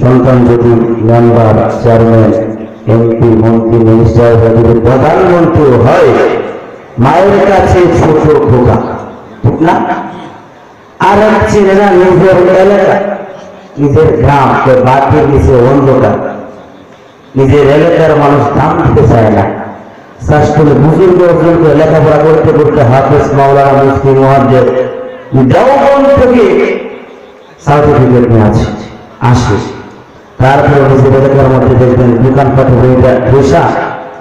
সন্তান যদি member, chairman, MP, মন্ত্রী, মিনিস্টার, যদি প্রধানমন্ত্রী হয়, মায়ের কাছে ছোট খোকা, ঠিক না? আর এক চিনে না নিজের এলাকা, নিজের গ্রাম, বাদ দিয়ে দিয়েছে অন্ধকার। নিজের এলাকার মানুষ দাম দিতে চায় না। শাস্ত্রে বুজুর্গ অর্জন করে লেখাপড়া করতে করতে হাফেজ, মাওলানা, মুফতি, মুহাদ্দিস দেওবন্দ থেকে সার্টিফিকেট নিয়ে আসে। তারপরে নিজের এলাকার মধ্যে দেখবেন দোকানপাটে বৈশা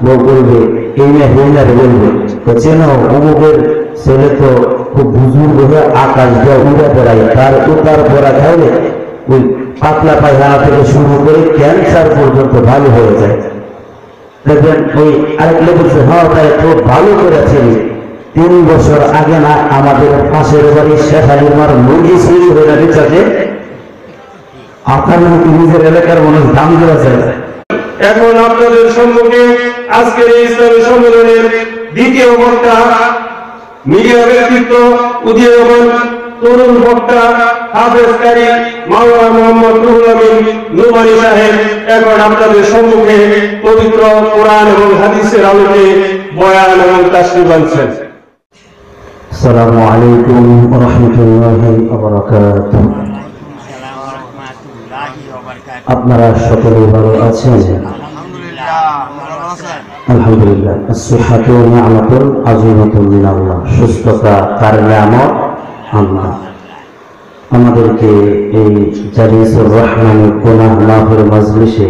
লোক বলবে, এই না হইনারে বলবে, তো চেন অমুকের ছেলে তো খুব বুজুর্গ হয়ে আকাশ দিয়ে উড়ে বেড়ায়, তার উতার পড়া খাইলে ওই পাতলা পায়খানা থেকে শুরু করে ক্যান্সার পর্যন্ত ভালো হয়ে যায়। দেখবেন ওই আরেক লোক বলছে, হ্যাঁ তাই তো ভালো করেছিলি, 3 বছর আগে না আমাদের পাশের বাড়ি শেখ আলিমার মুরগি চুরি হয়ে রিচার্জে আপনার নাকি নিজের এলাকার মানুষ দাম দেওয়া যায়। এখন আপনাদের সম্মুখে আজকের এই ইসলামী সম্মেলনের দ্বিতীয় বক্তা, মিডিয়া ব্যক্তিত্ব, উদীয়মান তরুণ বক্তা, হাফেজ কারি মাওলানা মোহাম্মদ রুহুল আমিন নোমানী সাহেব এখন আপনাদের সম্মুখে পবিত্র কোরআন এবং হাদিসের আলোকে বয়ান এবং তাশরীফ আনছেন। আসসালামু আলাইকুম ওয়া রাহমাতুল্লাহি ওয়া বারাকাতুহু। আপনারা সকলে ভালো আছেন? আলহামদুলিল্লাহ। আসসাহাতু নি'মাতুন আযীমাতুন মিনাল্লাহ। সুস্থতা তার নিয়ামত আল্লাহ। আমাদেরকে এই জালিসুর রহমানের গুনাহ মাফের মাজলিসে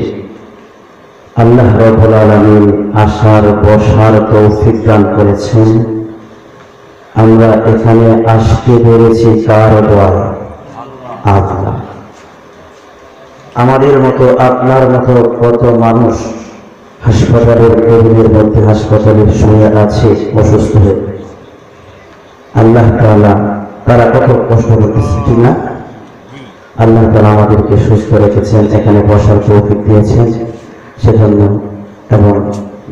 আল্লাহ রাব্বুল আলামিন আসার বসার তৌফিক দান করেছেন। আমরা এখানে আসতে পেরেছি কার দোয়ায়? আল্লাহ। আমাদের মতো আপনার মতো কত মানুষ হাসপাতালের বেডের মধ্যে হাসপাতালে শুয়ে আছে অসুস্থ হয়ে, আল্লাহ তাআলা তারা কত কষ্ট করতেছে, ঠিক না? আল্লাহ তাআলা আমাদেরকে সুস্থ রেখেছেন, এখানে বসার তৌফিক দিয়েছেন সেজন্য, এবং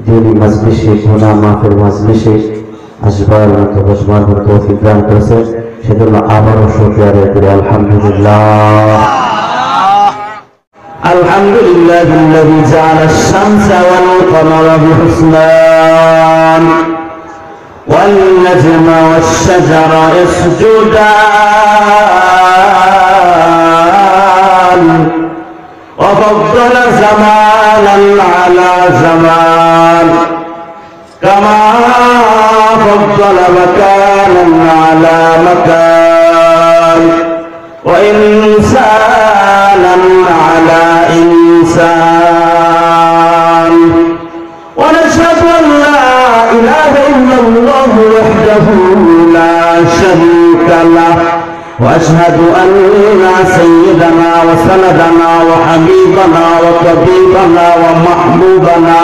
দিনী মাজলিসে, গুনাহ মাফের মাজলিসে আসবার মতো বসবার মতো তৌফিক দান করেছেন, সেজন্য আবারও শুকরিয়া আদায় করি। আলহামদুলিল্লাহ। আলহামদুলিল্লাহিল্লাযী জাআলাশ শামসা ওয়াল কমারা বিহুসনান ওয়াল নাজমা ওয়াশ শাজারা ইয়াসজুদান ওয়া ফাদ্দালা জামানান আলা জামান কামা ফাদ্দালা মাকানান আলা মাকান ওয়া ইনসানান আলা ইনসান ওয়া নাশহাদু আন লা ইলাহা ইল্লাল্লাহু ওয়াহদাহু লা শারীকা লাহু ওয়া আশহাদু আন্না সাইয়্যিদানা ওয়া সানাদানা ওয়া হাবিবানা ওয়া তাবিবানা ওয়া মাহবুবানা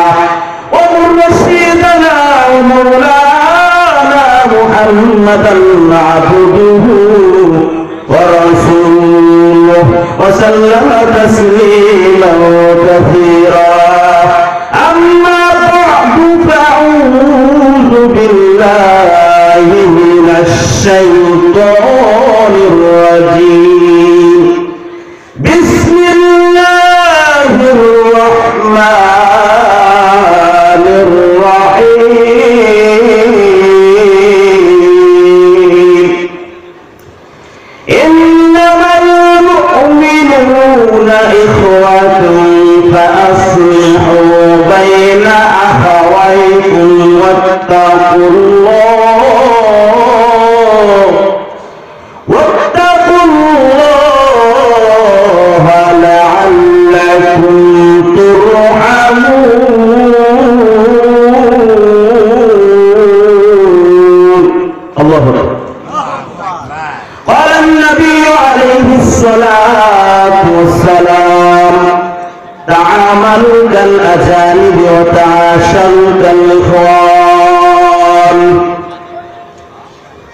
ওয়া মুরশিদানা ওয়া মাওলানা মুহাম্মাদান আবদুহু ওয়া রাসূলুহু ওয়া সাল্লামা তাসলিমান কাসীরা। আম্মা বা'দু ফাআউযু বিল্লাহি মিনাশ শাইতানির রাজীম। বিসমিল্লাহির রাহমানির রাহিম। ইন্নামাল মুমিনুনা ইখওয়াতুন ফাআসলিহু বাইনা আখাওয়াইকুম ওয়াত্তাকুল্লাহ লাআল্লাকুম তুরহামুন। আল্লাহু আকবার। قال النبي عليه الصلاة والسلام تعاملوا كالأجانب وتعاشروا كالإخوان।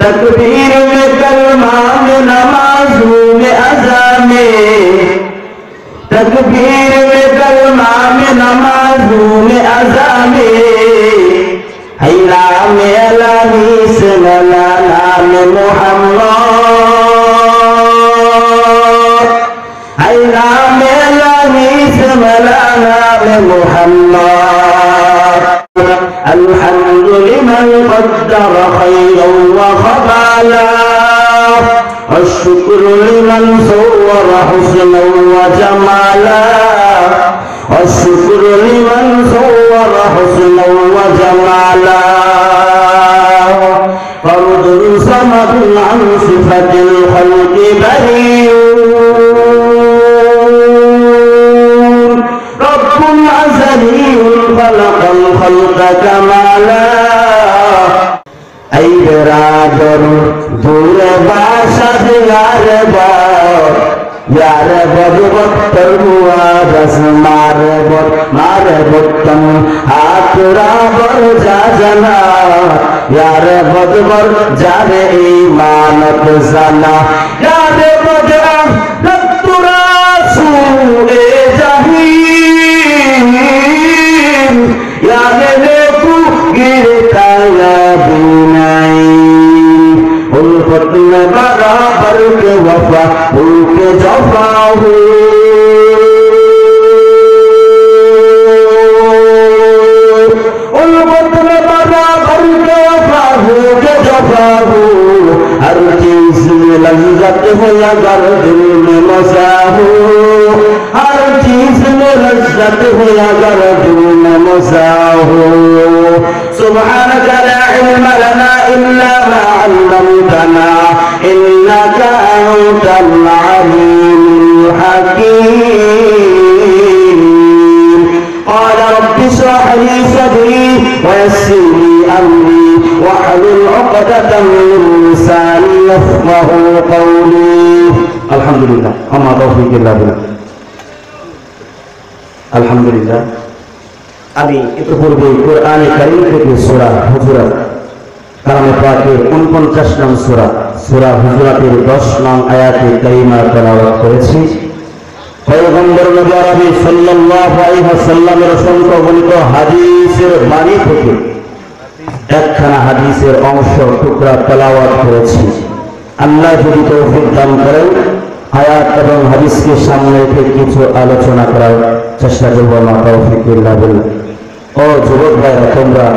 تكبير में कलमा में नमाज़ों में अज़ान में, तकबीर में कलमा में नमाज़ों में अज़ान में, हैला में अलाही से मौलाना में मोहम्मद, हैला में अलाही مولانا محمد الحمد لمن قدر خيرا وخبالا والشكر لمن صور حسنا وجمالا والشكر لمن صور حسنا وجمالا فرد صمد عن صفة الخلق بريء رب أزلي خلق الخلق كمالا أي برادر دور باشد يار بار यार बदबत हुआ दस मारे बत्तम आतुरा बर जा जना यार बदबर जारे ईमानत जाना यार बदरा लत्तुरा सूए जहीम यार लेकु गिरता या बिनाई उल्फत में बराबर के वफा के जफा हो उल्फत में बराबर के वफा के जफा हो हर चीज में लज्जत हो अगर दिल में मजा हो हर चीज में लज्जत हो अगर दिल में मजा हो सुब्हानक ला इल्मा लना इल्ला मा अल्लमतना इन्नका अंतल अलीमुल हकीम قال رب اشرح لي صدري ويسر لي امري واحلل عقدة من لساني يفقهوا قولي الحمد لله وما توفيق الا بالله الحمد لله আমি ইতিপূর্বে কোরআনে কারীম থেকে সূরা হুজুরাত কালামে পাকের 49 নং সূরা হুজুরাতের 10 নং আয়াতে কারিমা তেলাওয়াত করেছি। পয়গম্বর নবী আরবি সাল্লাল্লাহু আলাইহি ওয়াসাল্লামের সংকলনিত হাদিসের বাণী থেকে একখানা হাদিসের অংশ টুকরা তেলাওয়াত করেছি। আল্লাহ যদি তৌফিক দান করেন আয়াত এবং হাদিসকে সামনে রেখে কিছু আলোচনা করার চেষ্টা করব। না তৌফিক ইল্লা বিল্লাহ। ও যুবক ভাইরা, তোমরা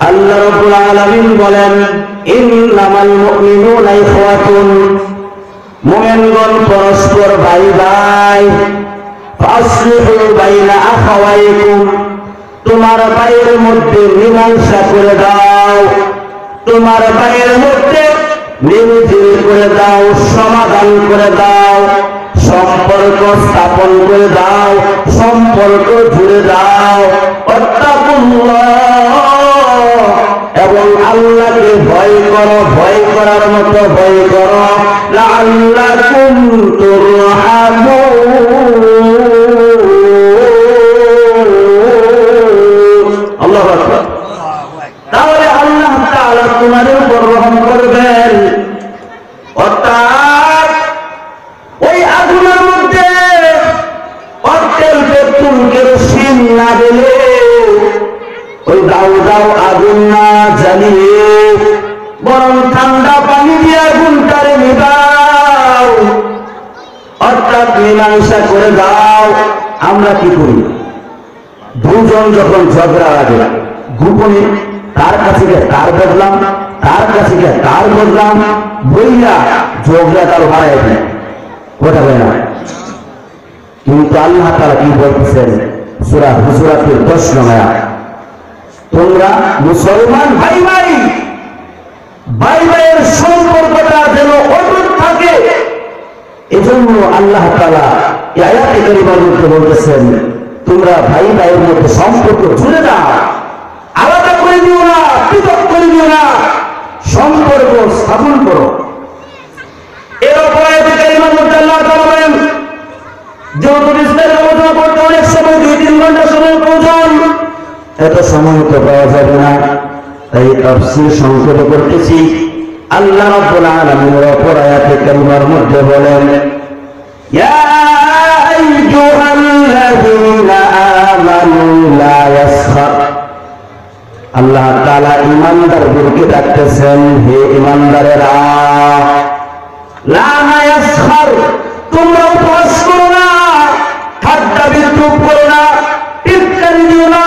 আল্লাহ রাব্বুল আলামিন বলেন, ইন্নামাল মুমিনুনা ইখওয়াতুন, মুমিনগণ পরস্পর ভাই ভাই। ফাসলিহু বাইনা আখাওয়াইকুম, তোমার ভাইয়ের মধ্যে মীমাংসা করে দাও, তোমার ভাইয়ের মধ্যে মিলজিল করে দাও, সমাধান করে দাও, সম্পর্ক স্থাপন করে দাও, সম্পর্ক জুড়ে দাও। এবং আল্লাহকে ভয় করো, ভয় করার মতো ভয় করো। লাআল্লাকুম তুরহামুন। আল্লাহু আকবার। তাহলে আল্লাহ তাআলা তোমাদের উপর রহম করবেন। অর্থাৎ ওই আগুনের মধ্যে অর্ধেক পেট্রোল কেরোসিন না দিলে, ওই দাও দাও আগুন না জ্বালিয়ে বরং ঠান্ডা পানি দিয়ে আগুনটারে নিভাও, অর্থাৎ মীমাংসা করে দাও। আমরা কি করি? দুজন যখন ঝগড়া লাগে গোপনে তার কাছে গিয়ে তার বদলাম, তার কাছে গিয়ে তার বদলাম, বইয়া ঝগড়া তার বাড়াই দেয়, কথা বলে না। কিন্তু আল্লাহ তাআলা কি বলতেছেন সূরা হুজুরাতের 10 নং আয়াত, তোমরা মুসলমান ভাই ভাই, ভাই ভাইয়ের সম্পর্কটা যেন অটুট থাকে, এজন্য আল্লাহ তাআলা এই আয়াতে কারিমার মধ্যে বলতেছেন, তোমরা ভাই ভাইয়ের মধ্যে সম্পর্ক জুড়ে দাও, আলাদা করে দিও না, পৃথক করে দিও না, সম্পর্ক স্থাপন করো। এর উপর আয়াতে কারিমার মধ্যে আল্লাহ তাআলা বলেন, যেহেতু বিস্তারিত আলোচনা করতে অনেক সময় 2-3 ঘন্টা সময় প্রয়োজন, এত সময় তো পাওয়া যাবে না, তাই তাফসীর সংক্ষেপ করতেছি। আল্লাহ রাব্বুল আলামিনের অপর আয়াতে কারিমার মধ্যে বলেন, ইয়া আইয়ুহাল্লাযীনা আমানু লা ইয়াসখার, আল্লাহ তাআলা ঈমানদারদেরকে ডাকতেছেন, হে ঈমানদারেরা, লা ইয়াসখার, তোমরা উপহাস করো না, ঠাট্টা বিদ্রুপ করো না, টিটকারি দিও না।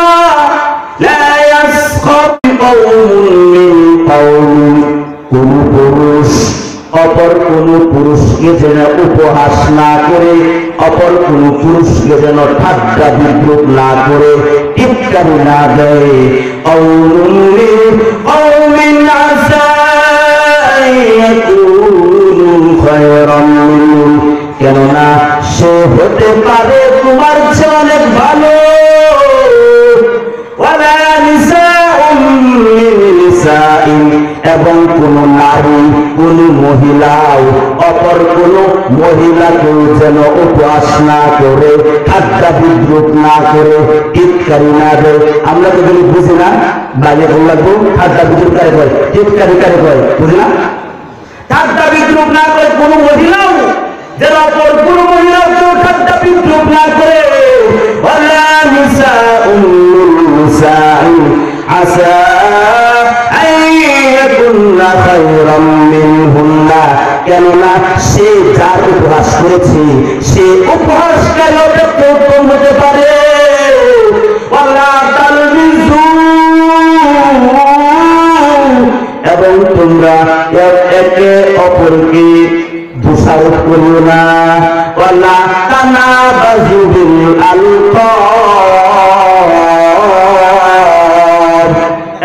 লা ইয়াসখার কওমুন মিন কওমিন, কোন পুরুষ অপর কোন পুরুষকে যেন উপহাস না করে, অপর কোন পুরুষকে যেন ঠাট্টা বিদ্রুপ না করে, টিটকারি না দেয়। কওমুন মিন কওমিন আসা ইয়াকুনু খায়রাম মিনহুম, কেননা সে হতে পারে তোমার চেয়ে অনেক ভালো। ওয়ালা নিসাউম মিন নিসাইন, এবং কোন নারী কোন মহিলাও অপর কোন মহিলাকেও যেন উপহাস না করে, ঠাট্টা বিদ্রুপ না করে, টিটকারি না দেয়। আমরা তো যদি বুঝি না, বাইরে বললাম ঠাট্টা বিদ্রুপ কারে করে, টিটকারি কারে করে, বুঝি না? ঠাট্টা বিদ্রুপ না করে কোন মহিলাও যেন অপর কোন মহিলাও কেউ ঠাট্টা বিদ্রুপ না করে। ওয়ালা নিসাউম মিন নিসাইন আসা আইয়াকুন্না খায়রাম মিনহুন্না, কেননা সে যার উপহাস করেছে সে উপহাসকারী অপেক্ষা উত্তম হতে পারে। ওয়ালা তালমিজু, এবং তোমরা একে অপরকে দোষারোপ করিও না। ওয়ালা তানাবাযু বিল আলকাব,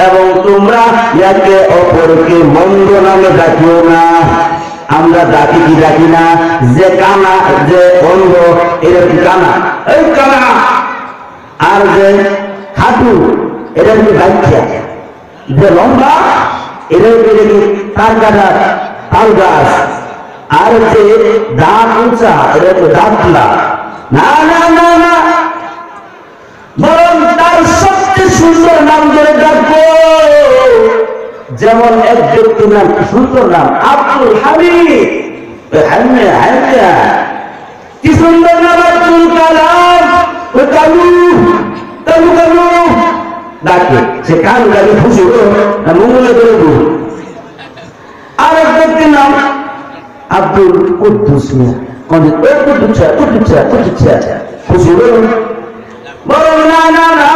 এবং তোমরা একে অপরকে মন্দ নামে ডাকিও না। আমরা ডাকি কি ডাকি না, যে কানা যে অন্ধ এটা কি কানা, এই কানা, আর যে হাঁটু এটা কি বাচ্চা, যে লম্বা এটা কি তার কাটা তাল গাছ, আর যে দাঁত উঁচা এটা তো দাঁতলা। না না না না, বরং তার সবচেয়ে সুন্দর নাম ধরে ডাকবো। যেমন এক ব্যক্তির নাম, সুন্দর নাম আব্দুল হামিদ, কি সুন্দর নাম আব্দুল কালাম, কালু কালু কালু ডাকে, সে কালু ডাকে খুশি মঙ্গলে করে দু। আর এক ব্যক্তির নাম আব্দুল কুদ্দুস, খুশি বরং না না না,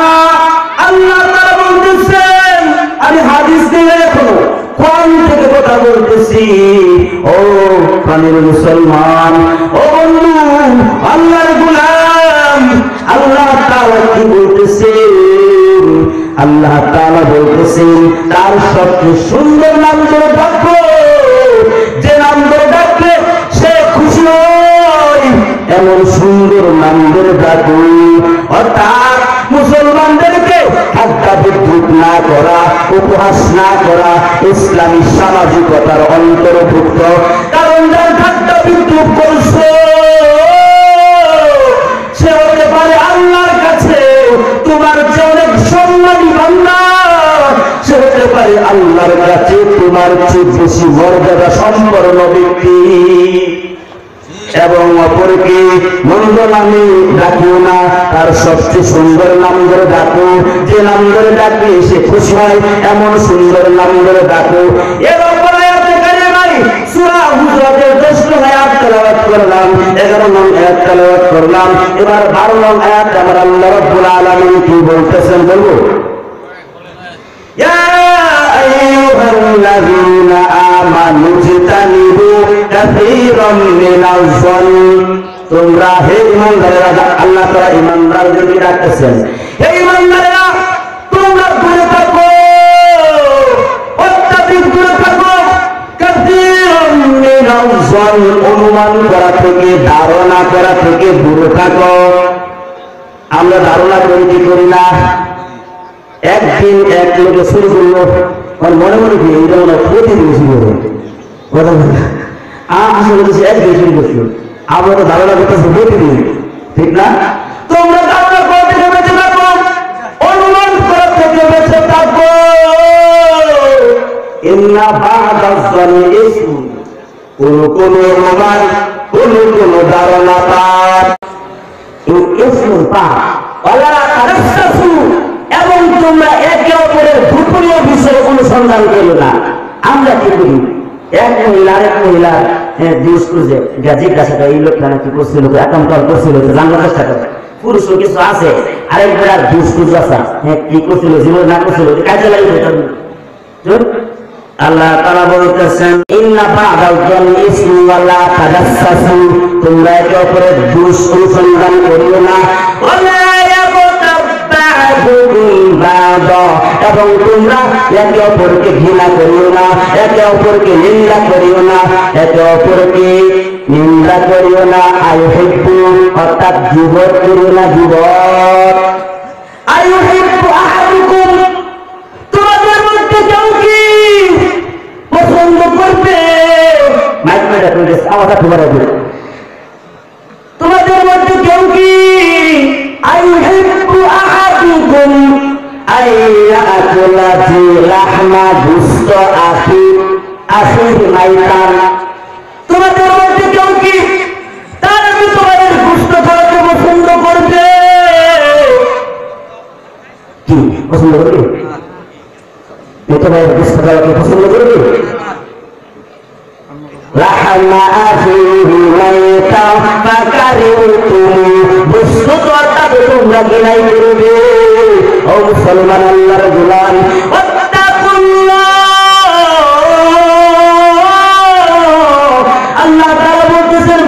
আল্লাহ তাআলা বলতেছেন, আমি হাদিস দিয়ে এখনো কোরআন থেকে কথা বলতেছি। ও প্রাণের মুসলমান, ও বন্ধু, আল্লাহর গোলাম, আল্লাহ তাআলা কি বলতেছেন? আল্লাহ তাআলা বলতেছেন তার সবচেয়ে সুন্দর নাম ধরে ডাকো, যে নাম ধরে ডাকলে সে খুশি হয়, এমন সুন্দর নাম ধরে ডাকো। অর্থাৎ মুসলমানদেরকে ঠাট্টা বিদ্রুপ না করা, উপহাস না করা ইসলামী সামাজিকতার অন্তর্ভুক্ত। কারণ যার ঠাট্টা বিদ্রুপ করছে সে হতে পারে আল্লাহর কাছে তোমার চেয়ে অনেক সম্মানী বান্দা, সে হতে পারে আল্লাহর কাছে তোমার চেয়ে বেশি মর্যাদা সম্পন্ন ব্যক্তি। এবং অপরকে মন্দ নামে ডাকিও না, তার সবচেয়ে সুন্দর নাম ধরে ডাকো, যে নাম ধরে ডাকলে সে খুশি হয় এমন সুন্দর নাম ধরে ডাকো। এর অপর আয়াতে কারিমায় সূরা হুজুরাতের 10 নং আয়াত তেলাওয়াত করলাম, 11 নং আয়াত তেলাওয়াত করলাম, এবার 12 নং আয়াত আমার আল্লাহ রাব্বুল আলামিন কি বলতেছেন বলবো? ইয়া আইয়ুহাল্লাযীনা আমানু ইজতানিবু কাসীরাম মিনাজ যান্নি, তোমরা হে ঈমানদারেরা, আল্লাহ তাআলা ঈমানদারদেরকে ডাকতেছেন, হে ঈমানদারেরা তোমরা দূরে থাকো, অত্যাধিক দূরে থাকো, কাসীরাম মিনাজ যান্নি, অনুমান করা থেকে, ধারণা করা থেকে দূরে থাকো। আমরা ধারণা করি কি করি না? একদিন এক লোকে শুরু করলো, মনে মনে কি এটা মনে প্রতিদিন শুরু করে কথা বলে, আসলে একদিন শুরু করছিল, আমরা তো ধারণা করতেছি প্রতিদিন, ঠিক না? তোমরা ধারণা করা থেকে বেঁচে থাকো, অনুমান করা থেকে বেঁচে থাকো। ইন্না বা'দাজ যান্নি ইসম, কোন কোন অনুমান, কোন কোন ধারণা পাপ, এই ইসমুল পাপ। ওয়ালা তারাসসু, এবং তোমরা একে অপরের গোপনীয় বিষয়ে অনুসন্ধান করো না। আমরা কি করি, এক মহিলা আরেক মহিলা দিস খুঁজে জিজ্ঞাসা করে এই লোকটা নাকি করছিল, অ্যাকাউন্ট কল করছিল, জানার চেষ্টা করে। পুরুষও কিছু আছে, আরেকবার আর দিস খুঁজে আসা কি করছিল, জীবন না করছিল, কাজে লাগিয়ে আল্লাহ তাআলা বলতেছেন ইন্না বা'দাল যাননি ইসমুন ওয়া লা তাজাসসু, তোমরা একে অপরের দোষ অনুসন্ধান করিও না। ওয়ালা ইয়াগতাব বা'দুকুম বা'দা, এবং তোমরা একে অপরকে ঘৃণা করিও না, একে অপরকে নিন্দা করিও না, একে অপরকে নিন্দা করিও না। আইয়ুহিব্বু, অর্থাৎ জীবত করিও না, জীবত। আইয়ুহিব্বু আহাদুকুম, তোমাদের মধ্যে কেউ কি পছন্দ করবে, মাইক মেরে তুমি আওয়াজটা তোমার দিবে, তোমাদের মধ্যে কেউ কি আইয়ুহিব্বু আহাদুকুম আইয়াকুলা ফি লাহমা দুষ্ট আখির মাইতান, তোমাদের মধ্যে কেউ কি তার কি তোমাদের দুষ্ট খাওয়াতে পছন্দ করবে? কি পছন্দ করবে? তোমার দুষ্ট খাওয়াতে পছন্দ করবে? লাহমা আখিহি মাইতা ফাকারিতুম, দুষ্ট তো অর্থাৎ তোমরা ঘৃণাই করবে। ও মুসলমান আল্লাহর গোলাম, আল্লাহ তাআলা বলতেছেন